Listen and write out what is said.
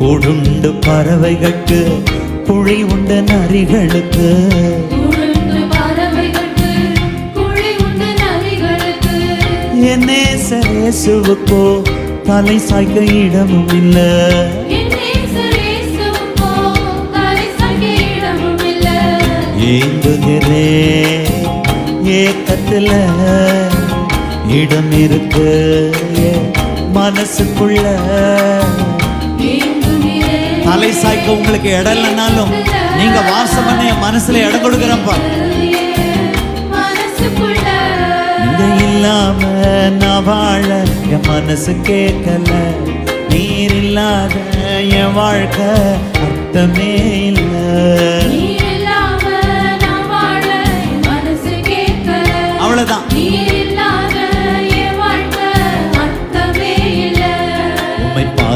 கூடுண்டு பறவைகளுக்கு குழி உண்ட நரிகளுக்கு என் நேசர் இயேசுவுக்கோ தலை சாய்க்க இடமும் இல்லை. ஏங்குகிறேன் ஏக்கத்துல இடம் இருக்கு மனசுக்குள்ள. தலை சாய்க்க உங்களுக்கு இடம் இல்லைனாலும் நீங்க வாசம் பண்ண என் மனசுல இடம் கொடுக்குறப்பா. நீங்க இல்லாம நான் வாழ என் மனசு கேட்கல. நீர் இல்லாத என் வாழ்க்கை அர்த்தமே இல்லை.